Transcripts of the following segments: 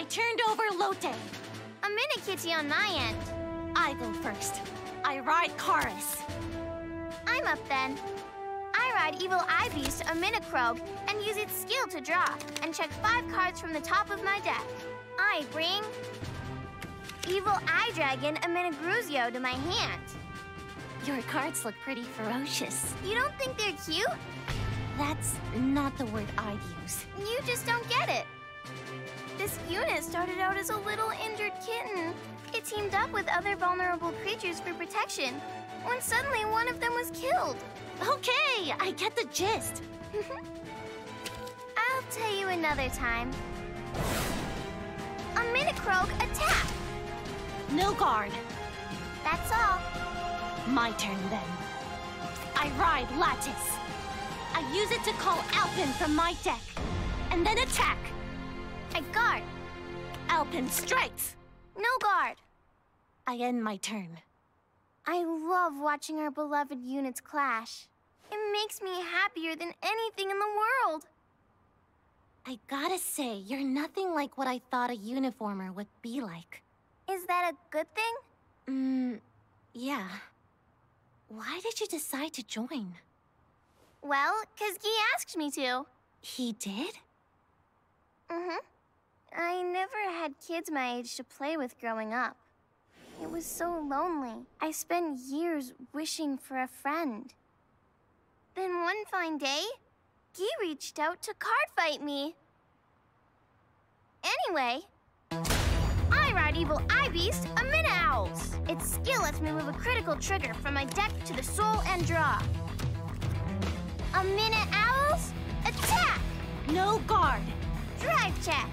turned over Lotte. A minute kitty on my end. I go first. I ride Chorus. I'm up then. I ride Evil Eye Beast, a Minicroak, and use its skill to draw, and check 5 cards from the top of my deck. I bring Evil Eye Dragon, a Minigruzio, to my hand. Your cards look pretty ferocious. You don't think they're cute? That's not the word I'd use. You just don't get it. This unit started out as a little injured kitten. It teamed up with other vulnerable creatures for protection, when suddenly one of them was killed. Okay, I get the gist. I'll tell you another time. A Minicroak, attack! No guard. That's all. My turn then. I ride Lattice. I use it to call Alpin from my deck, and then attack. I guard. Alpin strikes. No guard. I end my turn. I love watching our beloved units clash. It makes me happier than anything in the world. I gotta say, you're nothing like what I thought a uniformer would be like. Is that a good thing? Yeah. Why did you decide to join? Well, 'cause he asked me to. He did? I never had kids my age to play with growing up. It was so lonely. I spent years wishing for a friend. Then one fine day, Guy reached out to Cardfight me. Anyway, I ride Evil Eye Beast, a Mini-Owls. Its skill lets me move a critical trigger from my deck to the soul and draw. A Mini-Owls, attack! No guard. Drive check.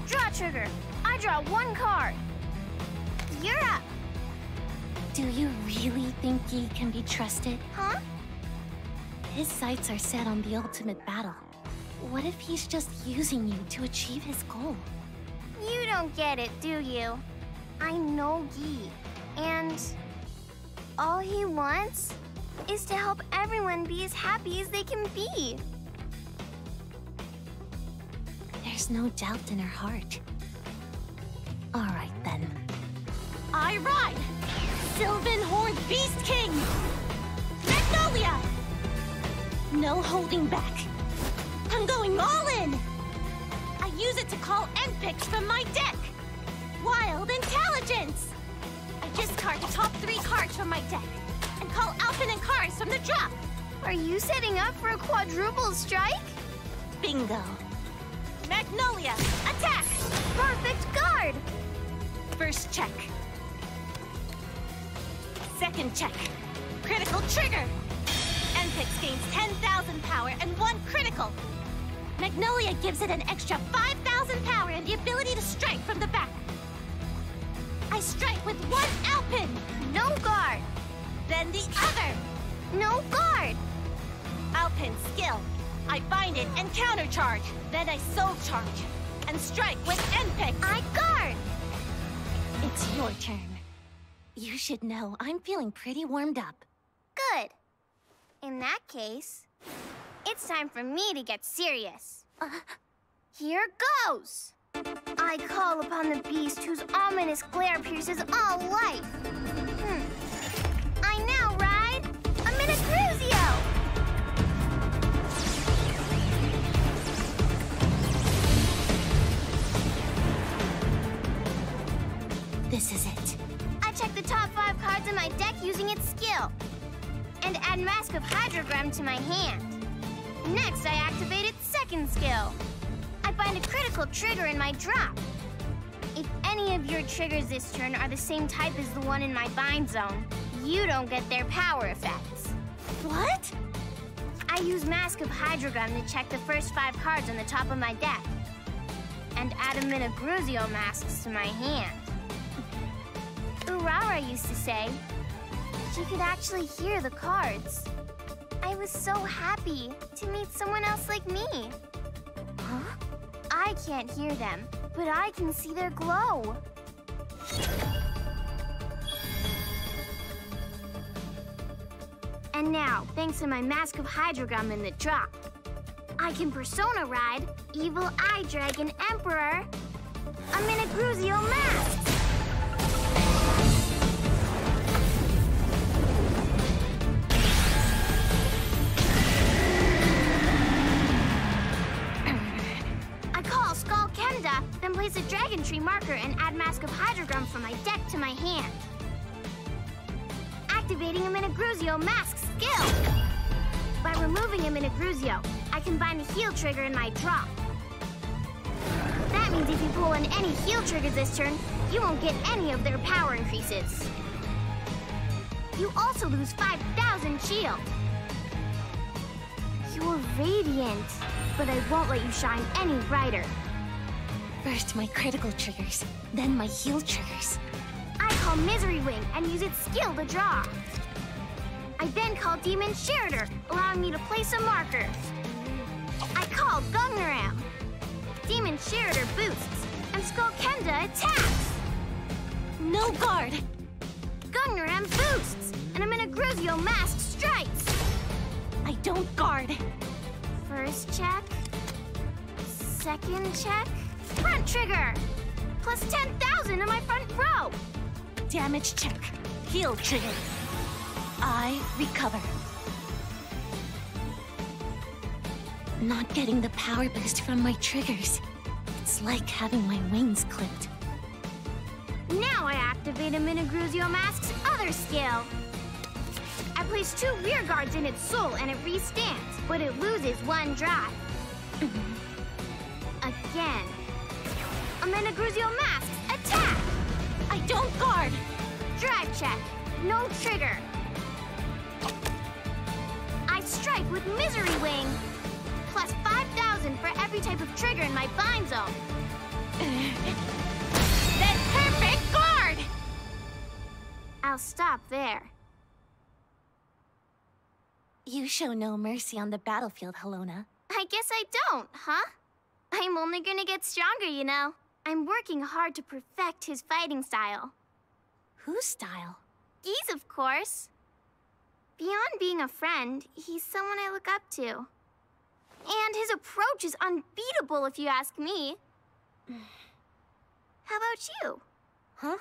Draw trigger. I draw 1 card. You're up. Do you really think Guy can be trusted? Huh? His sights are set on the ultimate battle. What if he's just using you to achieve his goal? You don't get it, do you? I know Guy, and all he wants is to help everyone be as happy as they can be. There's no doubt in her heart. All right, then. I ride! Sylvan Horned Beast King! Magnolia! No holding back. I'm going all in! I use it to call N-Picks from my deck! Wild Intelligence! I discard the top 3 cards from my deck and call Alpin and Cars from the drop! Are you setting up for a quadruple strike? Bingo! Magnolia, attack! Perfect guard! First check. Second check. Critical trigger! N-Pix gains 10,000 power and 1 critical. Magnolia gives it an extra 5,000 power and the ability to strike from the back. I strike with 1 Alpin! No guard! Then the other! No guard! Alpin skill. I bind it and countercharge. Then I soul charge and strike with N-Pix. I guard! It's your turn. You should know I'm feeling pretty warmed up. Good. In that case, it's time for me to get serious. Here goes! I call upon the beast whose ominous glare pierces all life. I now ride a Minigruzio! This is it. I check the top 5 cards in my deck using its skill, and add Mask of Hydrogram to my hand. Next, I activate its second skill. I bind a critical trigger in my drop. If any of your triggers this turn are the same type as the one in my bind zone, you don't get their power effects. What? I use Mask of Hydrogram to check the first 5 cards on the top of my deck, and add a Minigruzio masks to my hand. Urara used to say she could actually hear the cards. I was so happy to meet someone else like me. Huh? I can't hear them, but I can see their glow. And now, thanks to my Mask of Hydrogram in the drop, I can Persona Ride Evil Eye Dragon Emperor A Gruzio mask! I call Skull Kenda, then place a Dragon Tree marker and add Mask of Hydrogrum from my deck to my hand. Activating a Gruzio mask skill! By removing a Gruzio, I can bind the heal trigger in my drop. That means if you pull in any heal triggers this turn, you won't get any of their power increases. You also lose 5,000 shield. You're radiant, but I won't let you shine any brighter. First my critical triggers, then my heal triggers. I call Misery Wing and use its skill to draw. I then call Demon Sherider, allowing me to place a marker. I call Gungnaram. Demon Sherider boosts, and Skull Kenda attacks. No guard! Gungnaram boosts, and I'm in a Gruzio mask strikes. I don't guard. First check. Second check. Front trigger! Plus 10,000 in my front row. Damage check. Heal trigger. I recover. Not getting the power boost from my triggers. It's like having my wings clipped. Now I activate a Gruzio mask's other skill. I place 2 rear guards in its soul and it restands, but it loses 1 drive. Again. A Gruzio mask's attack! I don't guard! Drive check. No trigger. I strike with Misery Wing. Plus 5,000 for every type of trigger in my bind zone. Then perfect guard! I'll stop there. You show no mercy on the battlefield, Halona. I guess I don't, huh? I'm only gonna get stronger, you know. I'm working hard to perfect his fighting style. Whose style? Gee's, of course. Beyond being a friend, he's someone I look up to. And his approach is unbeatable, if you ask me. How about you? Huh?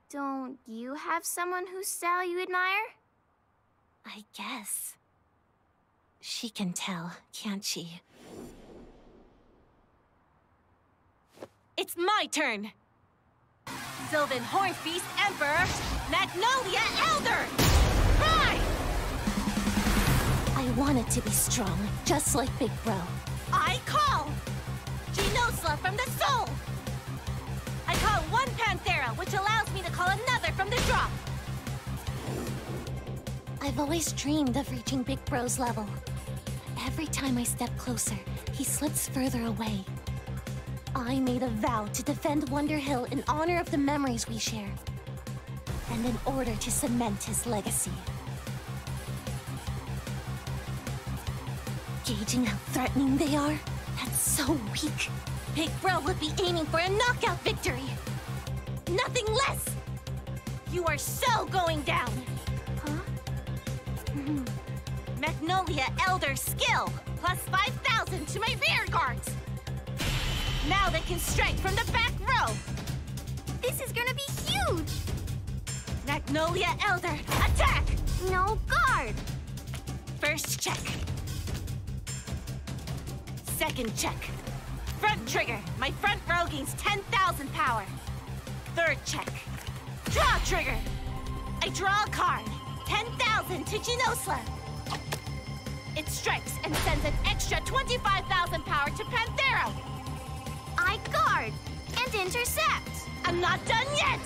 Don't you have someone whose style you admire? I guess. She can tell, can't she? It's my turn! Sylvan Hornfeast Emperor, Magnolia Elder! Hi! I wanted to be strong, just like Big Bro. I call! Genosla from the soul! I call 1 Panthera, which allows me to call another from the drop. I've always dreamed of reaching Big Bro's level. Every time I step closer, he slips further away. I made a vow to defend Wonder Hill in honor of the memories we share, and in order to cement his legacy. Gauging how threatening they are, that's so weak. Big Bro would be aiming for a knockout victory. Nothing less! You are so going down! Huh? Magnolia Elder skill, plus 5,000 to my rear guards! Now they can strike from the back row! This is gonna be huge! Magnolia Elder, attack! No guard! First check. Second check. Front trigger, my front row gains 10,000 power. Third check. Draw trigger! I draw a card, 10,000 to Genosla. It strikes and sends an extra 25,000 power to Panthera. I guard and intercept. I'm not done yet!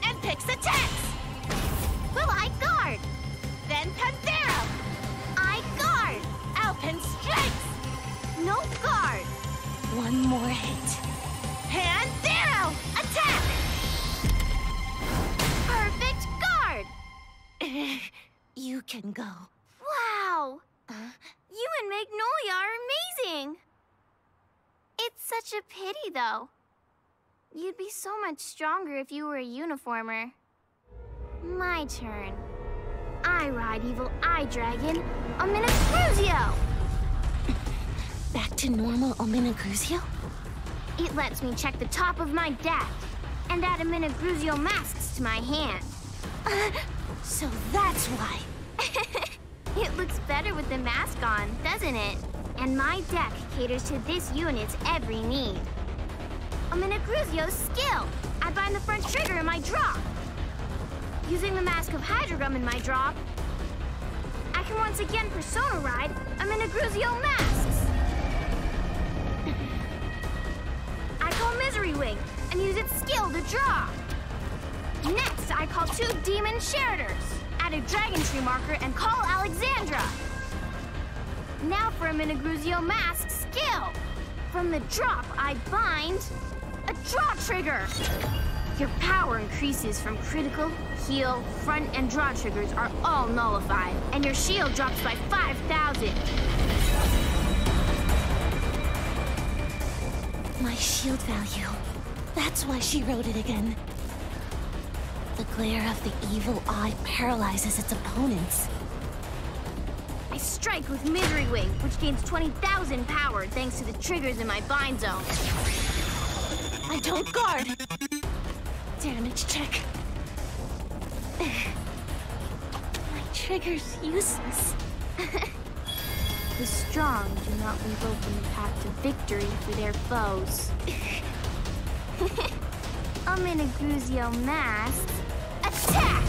And picks attacks! Will I guard? Then Panthera! I guard. Alpin strikes! No guard. One more hit. Panthera! Attack! Perfect guard. You can go. Wow. You and Magnolia are amazing. It's such a pity, though. You'd be so much stronger if you were a uniformer. My turn. I ride Evil Eye Dragon, Gruzio! Back to normal Gruzio? It lets me check the top of my deck and add Amenagruzio masks to my hand. So that's why. It looks better with the mask on, doesn't it? And my deck caters to this unit's every need. Amenagruzio's skill. I bind the front trigger in my drop. Using the Mask of Hydrogum in my drop, I can once again Persona Ride Amenagruzio masks. I call Misery Wing and use its skill to draw. Next, I call 2 Demon Sheriders, add a Dragon Tree marker, and call Alexandra. Now for Amenagruzio mask skill. From the drop, I bind a draw trigger. Your power increases from critical, heal, front, and draw triggers are all nullified, and your shield drops by 5,000. My shield value. That's why she wrote it again. The glare of the evil eye paralyzes its opponents. I strike with Misery Wing, which gains 20,000 power thanks to the triggers in my bind zone. I don't guard. Damage check. My trigger's useless. The strong do not leave open the path to victory for their foes. Amenagruzio masks, attack!